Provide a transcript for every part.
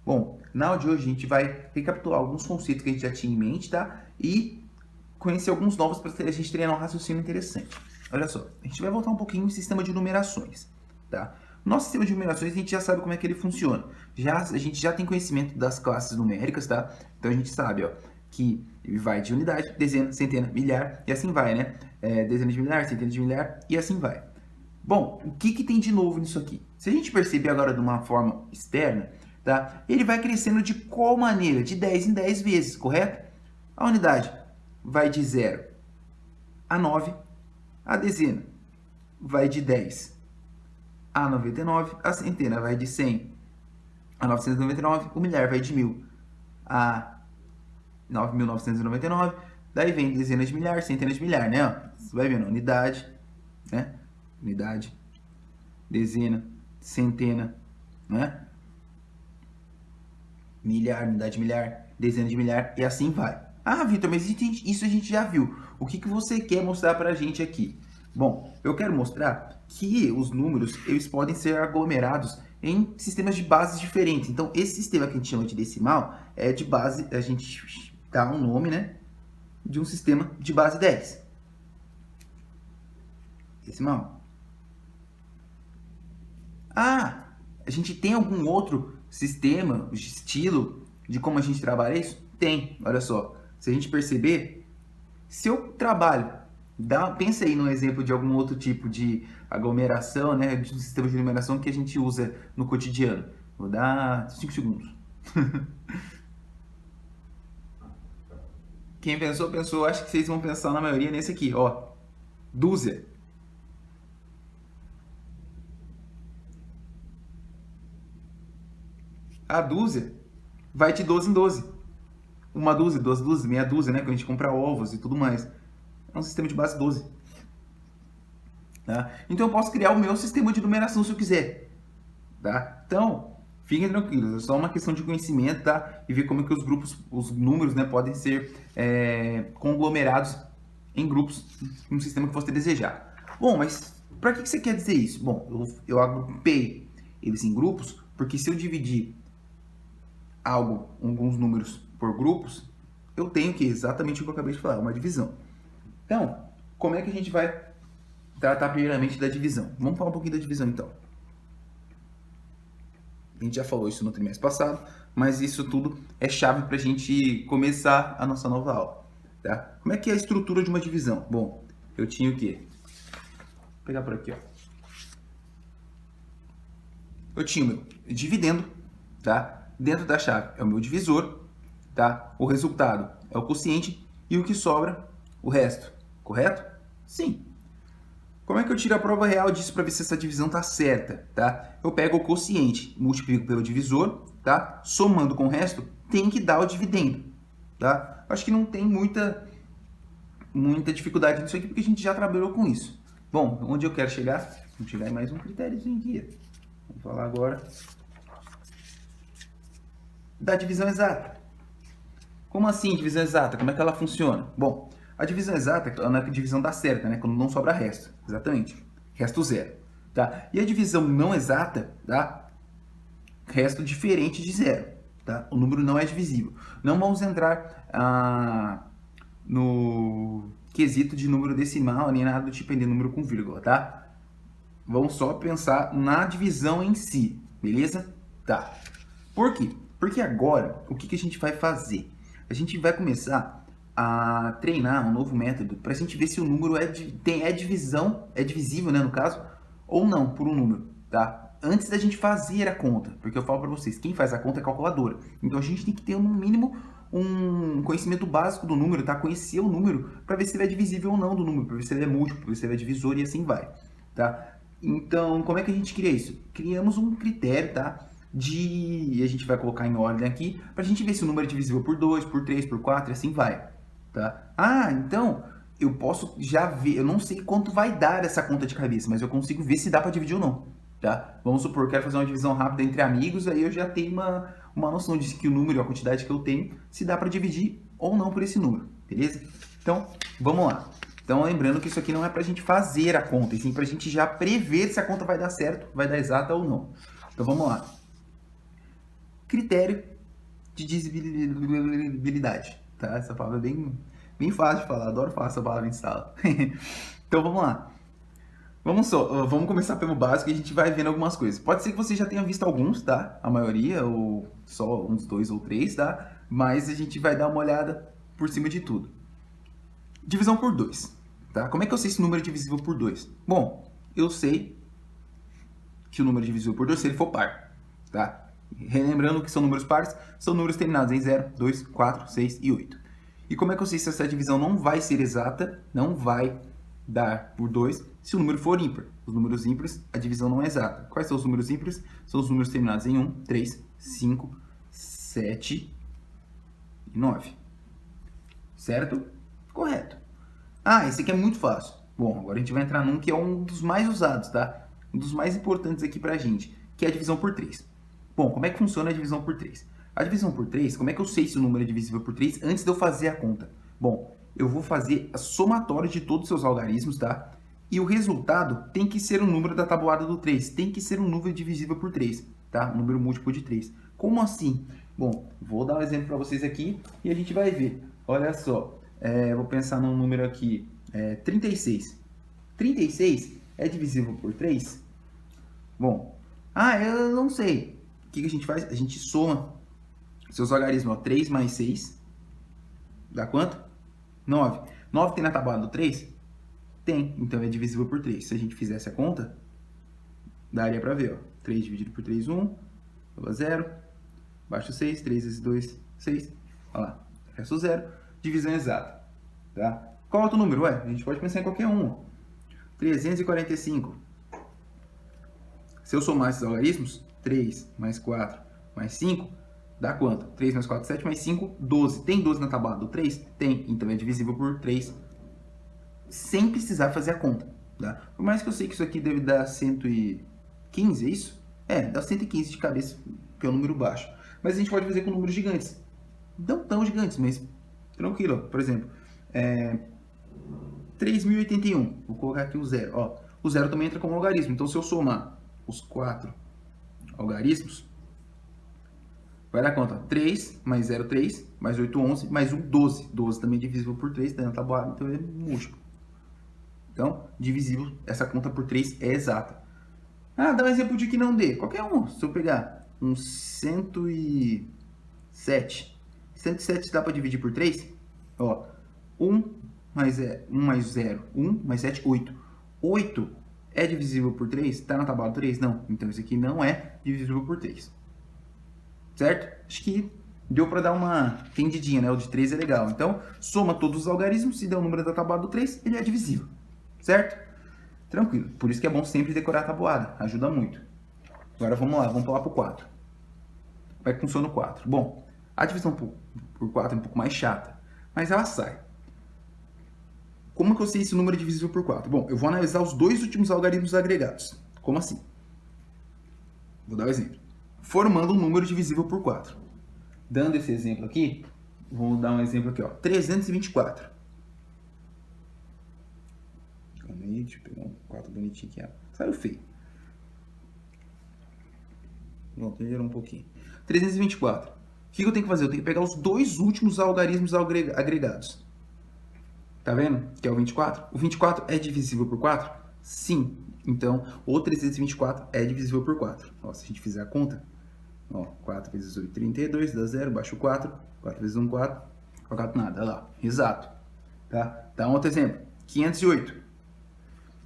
Bom, na aula de hoje a gente vai recapitular alguns conceitos que a gente já tinha em mente, tá? E conhecer alguns novos para a gente treinar um raciocínio interessante. Olha só, a gente vai voltar um pouquinho no sistema de numerações, tá? Nosso sistema de numerações a gente já sabe como é que ele funciona. A gente já tem conhecimento das classes numéricas, tá? Então a gente sabe, ó, que ele vai de unidade, dezena, centena, milhar e assim vai, né? Dezena de milhar, centena de milhar e assim vai. Bom, o que tem de novo nisso aqui? Se a gente perceber agora de uma forma externa, tá? Ele vai crescendo de qual maneira? De 10 em 10 vezes, correto? A unidade vai de 0 a 9, a dezena vai de 10 a 99, a centena vai de 100 a 999, o milhar vai de 1000 a 9.999, daí vem dezenas de milhar, centenas de milhar, né? Você vai vendo unidade, né? Unidade, dezena, centena, né? Milhar, unidade de milhar, dezena de milhar e assim vai. Ah, Vitor, mas isso a gente já viu. O que você quer mostrar pra gente aqui? Bom, eu quero mostrar que os números eles podem ser aglomerados em sistemas de bases diferentes. Então, esse sistema que a gente chama de decimal é de base, a gente dá um nome, né, de um sistema de base 10. Decimal. Ah, a gente tem algum outro sistema, estilo de como a gente trabalha isso? Tem, olha só. Se a gente perceber, se eu trabalho, pensa aí no exemplo de algum outro tipo de aglomeração, né, de um sistema de numeração que a gente usa no cotidiano. Vou dar 5 segundos. Quem pensou, pensou. Acho que vocês vão pensar na maioria nesse aqui, ó. Dúzia. A dúzia vai de 12 em 12. Uma dúzia, duas dúzias, meia dúzia, né? Quando a gente compra ovos e tudo mais. É um sistema de base 12. Tá? Então eu posso criar o meu sistema de numeração se eu quiser. Tá? Então, fiquem tranquilos, é só uma questão de conhecimento, tá? E ver como é que os grupos, os números, né, podem ser conglomerados em grupos no sistema que você desejar. Bom, mas para que você quer dizer isso? Bom, eu agrupei eles em grupos, porque se eu dividir alguns números por grupos, eu tenho que exatamente o que eu acabei de falar, uma divisão. Então, como é que a gente vai tratar primeiramente da divisão? Vamos falar um pouquinho da divisão então. A gente já falou isso no trimestre passado, mas isso tudo é chave para a gente começar a nossa nova aula. Tá? Como é que é a estrutura de uma divisão? Bom, eu tinha o quê? Vou pegar por aqui, ó. Eu tinha o meu dividendo, tá? Dentro da chave é o meu divisor, tá? O resultado é o quociente e o que sobra, o resto, correto? Sim. Como é que eu tiro a prova real disso para ver se essa divisão tá certa, tá? Eu pego o quociente, multiplico pelo divisor, tá? Somando com o resto, tem que dar o dividendo, tá? Acho que não tem muita dificuldade nisso aqui porque a gente já trabalhou com isso. Bom, onde eu quero chegar? Vamos chegar em mais um critériozinho aqui. Vamos falar agora da divisão exata. Como assim divisão exata? Como é que ela funciona? Bom, a divisão exata é a divisão dá certa, né? Quando não sobra resto. Exatamente. Resto zero. Tá? E a divisão não exata dá resto diferente de zero. Tá? O número não é divisível. Não vamos entrar no quesito de número decimal, nem nada do tipo de número com vírgula, tá? Vamos só pensar na divisão em si, beleza? Tá. Por quê? Porque agora, o que a gente vai fazer? A gente vai começar a treinar um novo método para a gente ver se o número é divisível, né, no caso, ou não, por um número, tá? Antes da gente fazer a conta, porque eu falo para vocês, quem faz a conta é a calculadora. Então a gente tem que ter no mínimo um conhecimento básico do número, tá? Conhecer o número para ver se ele é divisível ou não do número, para ver se ele é múltiplo, para ver se ele é divisor e assim vai, tá? Então, como é que a gente cria isso? Criamos um critério, tá? E a gente vai colocar em ordem aqui para a gente ver se o número é divisível por 2, por 3, por 4 e assim vai, tá? Ah, então eu posso já ver, eu não sei quanto vai dar essa conta de cabeça, mas eu consigo ver se dá para dividir ou não, tá? Vamos supor que eu quero fazer uma divisão rápida entre amigos, aí eu já tenho uma noção de que o número, a quantidade que eu tenho, se dá para dividir ou não por esse número, beleza? Então, vamos lá. Então, lembrando que isso aqui não é para a gente fazer a conta, e sim para a gente já prever se a conta vai dar certo, vai dar exata ou não. Então, vamos lá. critério de divisibilidade, tá? Essa palavra é bem fácil de falar, adoro falar essa palavra em sala. Então vamos lá. Vamos começar pelo básico e a gente vai vendo algumas coisas. Pode ser que você já tenha visto alguns, tá? A maioria, ou só uns 2 ou 3, tá? Mas a gente vai dar uma olhada por cima de tudo. Divisão por 2, tá? Como é que eu sei se o número é divisível por 2? Bom, eu sei que o número é divisível por 2 se ele for par, tá? Relembrando que são números pares, são números terminados em 0, 2, 4, 6 e 8. E como é que eu sei se essa divisão não vai ser exata, não vai dar por 2, se o número for ímpar? Os números ímpares, a divisão não é exata. Quais são os números ímpares? São os números terminados em 1, 3, 5, 7 e 9. Certo? Correto. Ah, esse aqui é muito fácil. Bom, agora a gente vai entrar num que é um dos mais usados, tá? Um dos mais importantes aqui pra gente, que é a divisão por 3. Bom, como é que funciona a divisão por 3? A divisão por 3, como é que eu sei se o número é divisível por 3 antes de eu fazer a conta? Bom, eu vou fazer a somatória de todos os seus algarismos, tá? E o resultado tem que ser o número da tabuada do 3. Tem que ser um número divisível por 3, tá? Um número múltiplo de 3. Como assim? Bom, vou dar um exemplo para vocês aqui e a gente vai ver. Olha só, vou pensar num número aqui, 36. 36 é divisível por 3? Bom, eu não sei. O que a gente faz? A gente soma seus algarismos. 3 mais 6 dá quanto? 9. 9 tem na tabuada do 3? Tem, então é divisível por 3. Se a gente fizesse a conta, daria para ver. 3 dividido por 3, 1. 0. Abaixo 6. 3 vezes 2, 6. Olha lá. Resto 0. Divisão exata. Tá? Qual outro número? A gente pode pensar em qualquer um. 345. Se eu somar esses algarismos, 3 mais 4 mais 5, dá quanto? 3 mais 4, 7 mais 5, 12. Tem 12 na tabuada do 3? Tem. Então é divisível por 3 sem precisar fazer a conta. Tá? Por mais que eu sei que isso aqui deve dar 115, é isso? Dá 115 de cabeça, que é um número baixo. Mas a gente pode fazer com números gigantes. Não tão gigantes, mas tranquilo. Por exemplo, 3.081. Vou colocar aqui o 0. Ó, o 0 também entra como algarismo. Então, se eu somar os 4 algarismos, vai dar quanto? 3 mais 0, 3, mais 8, 11, mais 1, 12. 12 também é divisível por 3, tá na tabuada, então é múltiplo. Então, divisível, essa conta por 3 é exata. Dá um exemplo de que não dê. Qualquer um. Se eu pegar um 107. 107 dá para dividir por 3? Ó, 1 mais 0, 1 mais 7, 8. 8 é divisível por 3? Está na tabuada 3? Não. Então, isso aqui não é divisível por 3. Certo? Acho que deu para dar uma entendidinha, né? O de 3 é legal. Então, soma todos os algarismos, se der o número da tabuada do 3, ele é divisível. Certo? Tranquilo. Por isso que é bom sempre decorar a tabuada. Ajuda muito. Agora vamos lá, vamos pular para o 4. Como é que funciona o 4? Bom, a divisão por 4 é um pouco mais chata, mas ela sai. Como que eu sei se o número é divisível por 4? Bom, eu vou analisar os dois últimos algarismos agregados. Como assim? Vou dar um exemplo. Formando um número divisível por 4. Dando esse exemplo aqui, vou dar um exemplo aqui, ó. 324. Calma aí, deixa eu pegar um 4 bonitinho aqui. Saiu feio. Pronto, melhorou um pouquinho. 324. O que eu tenho que fazer? Eu tenho que pegar os dois últimos algarismos agregados. Tá vendo? Que é o 24. O 24 é divisível por 4? Sim. Então, o 324 é divisível por 4. Ó, se a gente fizer a conta, 4 vezes 8, 32, dá 0, baixa o 4. 4 vezes 1, 4. 4 nada, olha lá. Exato. Tá? Dá um outro exemplo. 508.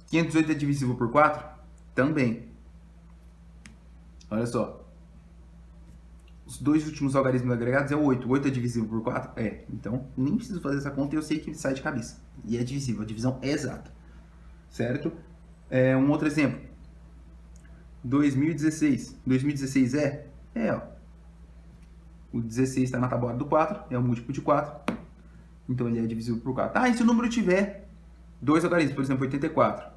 508 é divisível por 4? Também. Olha só. Os dois últimos algarismos agregados é o 8. O 8 é divisível por 4? É. Então, nem preciso fazer essa conta e eu sei que sai de cabeça. E é divisível. A divisão é exata. Certo? Um outro exemplo. 2016. 2016 é? Ó. O 16 está na tabuada do 4. É o múltiplo de 4. Então, ele é divisível por 4. E se o número tiver dois algarismos, por exemplo, 84?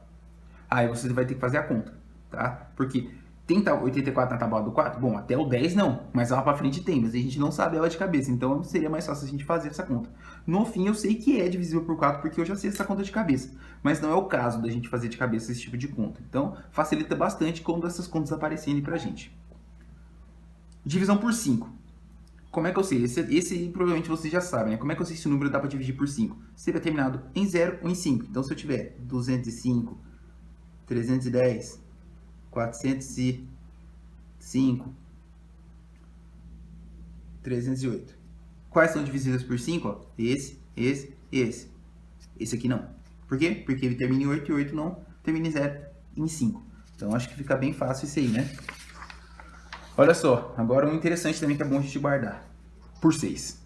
Aí você vai ter que fazer a conta. Tá? Porque... tem 84 na tabuada do 4? Bom, até o 10 não, mas lá pra frente tem, mas a gente não sabe ela de cabeça, então seria mais fácil a gente fazer essa conta. No fim, eu sei que é divisível por 4 porque eu já sei essa conta de cabeça, mas não é o caso da gente fazer de cabeça esse tipo de conta. Então, facilita bastante quando essas contas aparecerem pra gente. Divisão por 5. Como é que eu sei? Esse provavelmente você já sabe, né? Como é que eu sei se o número dá para dividir por 5? Se ele é terminado em 0 ou em 5. Então, se eu tiver 205, 310, 405, 308. Quais são divisíveis por 5? Esse, esse e esse. Esse aqui não. Por quê? Porque ele termina em 8 e 8 não termina em 0 em 5. Então, acho que fica bem fácil isso aí, né? Olha só, agora um interessante também que é bom a gente guardar. Por 6.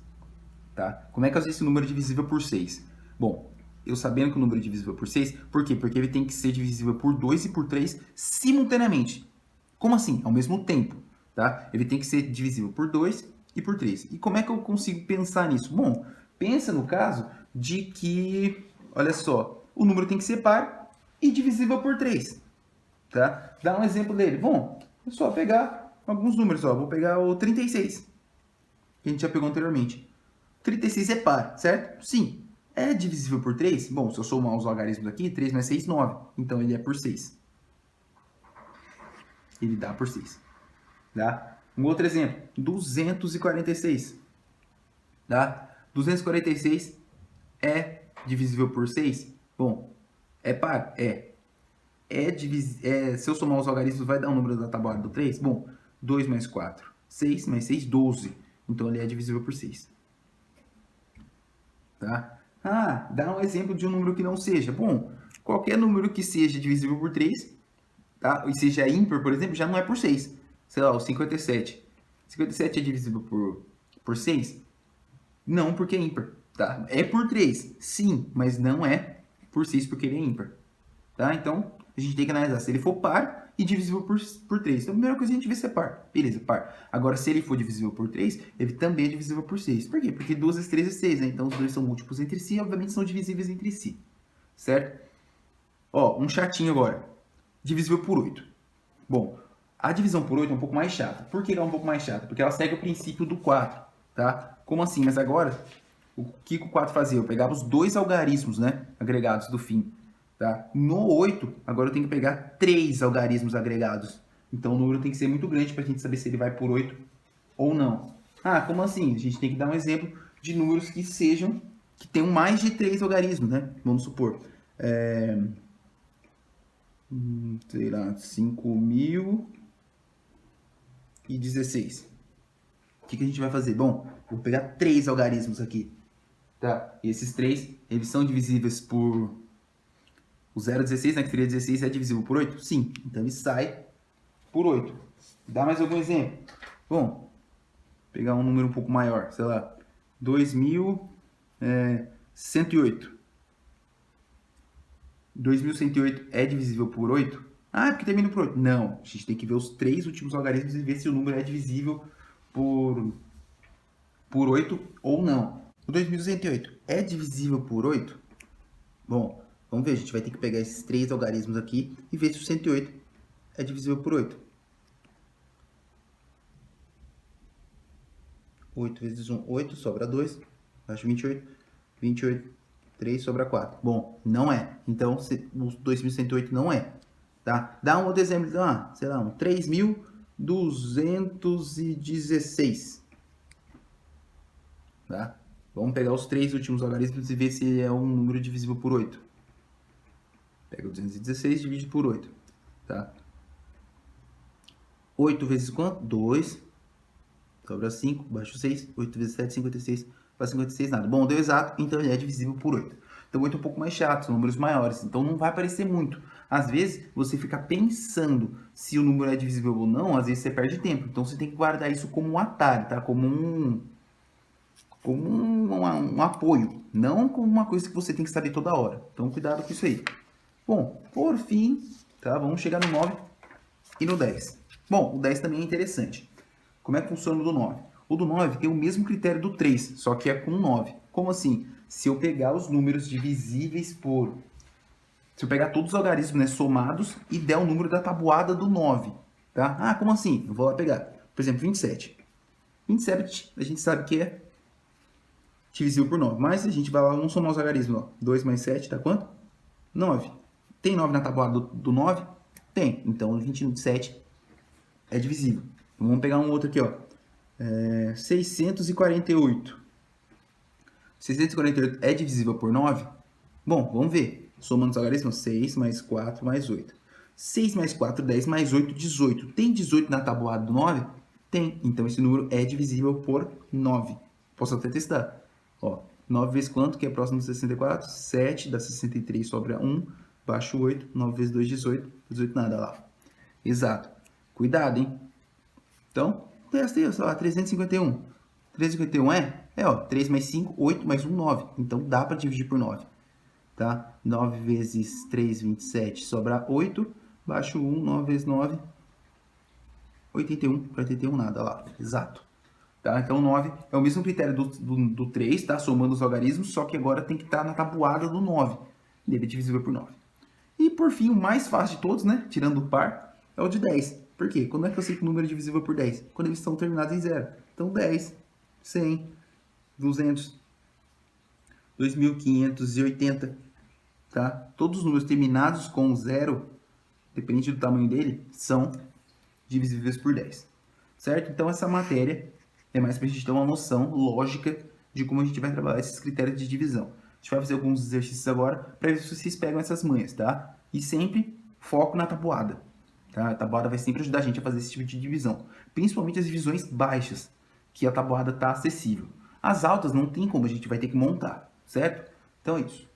Tá? Como é que eu sei se o número é divisível por 6? Bom, eu sabendo que o número é divisível por 6, por quê? Porque ele tem que ser divisível por 2 e por 3 simultaneamente. Como assim? Ao mesmo tempo. Tá? Ele tem que ser divisível por 2 e por 3. E como é que eu consigo pensar nisso? Bom, pensa no caso de que, olha só, o número tem que ser par e divisível por 3. Tá? Dá um exemplo dele. Bom, é só pegar alguns números. Ó. Vou pegar o 36, que a gente já pegou anteriormente. 36 é par, certo? Sim. É divisível por 3? Bom, se eu somar os logaritmos aqui, 3 mais 6, 9. Então, ele é por 6. Ele dá por 6. Tá? Um outro exemplo, 246. Tá? 246 é divisível por 6? Bom, é par? Se eu somar os logaritmos, vai dar o número da tabuada do 3? Bom, 2 mais 4, 6 mais 6, 12. Então, ele é divisível por 6. Tá? Ah, dá um exemplo de um número que não seja. Bom, qualquer número que seja divisível por 3, tá? E seja ímpar, por exemplo, já não é por 6. Sei lá, o 57. 57 é divisível por 6? Não, porque é ímpar. Tá? É por 3, sim, mas não é por 6 porque ele é ímpar. Tá? Então, a gente tem que analisar se ele for par e divisível por 3. Então, a primeira coisa a gente vê se é par. Beleza, par. Agora, se ele for divisível por 3, ele também é divisível por 6. Por quê? Porque 2 vezes 3 é 6, né? Então, os dois são múltiplos entre si e, obviamente, são divisíveis entre si. Certo? Ó, um chatinho agora. Divisível por 8. Bom, a divisão por 8 é um pouco mais chata. Por que ela é um pouco mais chata? Porque ela segue o princípio do 4, tá? Como assim? Mas agora, o que o 4 fazia? Eu pegava os dois algarismos, né? Agregados do fim. Tá? No 8, agora eu tenho que pegar 3 algarismos agregados. Então o número tem que ser muito grande para a gente saber se ele vai por 8 ou não. Ah, como assim? A gente tem que dar um exemplo de números que tenham mais de 3 algarismos, né? Vamos supor. Sei lá, 5.016. O que a gente vai fazer? Bom, vou pegar 3 algarismos aqui. Tá? E esses 3, eles são divisíveis por... O 0,16, né, que seria 16, é divisível por 8? Sim. Então ele sai por 8. Dá mais algum exemplo? Bom, pegar um número um pouco maior, sei lá, 2.108. 2.108 é divisível por 8? Ah, é porque termina por 8. Não, a gente tem que ver os 3 últimos algarismos e ver se o número é divisível por 8 ou não. O 2.208 é divisível por 8? Bom, vamos ver, a gente vai ter que pegar esses 3 algarismos aqui e ver se o 108 é divisível por 8. 8 vezes 1, 8, sobra 2, acho 28. 28, 3 sobra 4. Bom, não é. Então, o 2108 não é. Tá? Dá um outro exemplo, então, sei lá, um 3.216. Tá? Vamos pegar os 3 últimos algarismos e ver se é um número divisível por 8. Pega o 216 e divide por 8. Tá? 8 vezes quanto? 2. Sobra 5, baixa o 6. 8 vezes 7, 56. Para 56, nada. Bom, deu exato, então ele é divisível por 8. Então, 8 é um pouco mais chato, são números maiores. Então, não vai aparecer muito. Às vezes, você fica pensando se o número é divisível ou não, às vezes você perde tempo. Então, você tem que guardar isso como um atalho, tá? Como um apoio. Não como uma coisa que você tem que saber toda hora. Então, cuidado com isso aí. Bom, por fim, tá? Vamos chegar no 9 e no 10. Bom, o 10 também é interessante. Como é que funciona o do 9? O do 9 tem o mesmo critério do 3, só que é com 9. Como assim? Se eu pegar os números divisíveis por... Se eu pegar todos os algarismos, né, somados e der o número da tabuada do 9. Tá? Ah, como assim? Eu vou lá pegar. Por exemplo, 27. 27 a gente sabe que é divisível por 9. Mas a gente vai lá, vamos somar os algarismos. Ó. 2 mais 7 dá quanto? 9. Tem 9 na tabuada do 9? Tem. Então, o 27 é divisível. Vamos pegar um outro aqui, ó. 648. 648 é divisível por 9? Bom, vamos ver. Somando os algarismos, 6 mais 4 mais 8. 6 mais 4, 10 mais 8, 18. Tem 18 na tabuada do 9? Tem. Então, esse número é divisível por 9. Posso até testar. Ó, 9 vezes quanto, que é próximo de 64? 7, dá 63, sobra 1. Baixo 8. 9 vezes 2, 18. 18 nada lá. Exato. Cuidado, hein? Então, testa aí, sei lá, 351. 351 ó, 3 mais 5, 8 mais 1, 9. Então, dá para dividir por 9. Tá? 9 vezes 3, 27, sobra 8. Baixo 1, 9 vezes 9, 81. Para 81 nada lá. Exato. Tá? Então, 9 é o mesmo critério do 3, tá? Somando os algarismos, só que agora tem que estar na tabuada do 9. Ele é divisível por 9. E, por fim, o mais fácil de todos, né? Tirando o par, é o de 10. Por quê? Quando é que eu sei que o número é divisível por 10? Quando eles estão terminados em 0. Então, 10, 100, 200, 2.580, tá? Todos os números terminados com 0, dependente do tamanho dele, são divisíveis por 10, certo? Então, essa matéria é mais para a gente ter uma noção lógica de como a gente vai trabalhar esses critérios de divisão. A gente vai fazer alguns exercícios agora para ver se vocês pegam essas manhas, tá? E sempre foco na tabuada, tá? A tabuada vai sempre ajudar a gente a fazer esse tipo de divisão, principalmente as divisões baixas, que a tabuada está acessível. As altas não tem como, a gente vai ter que montar, certo? Então é isso.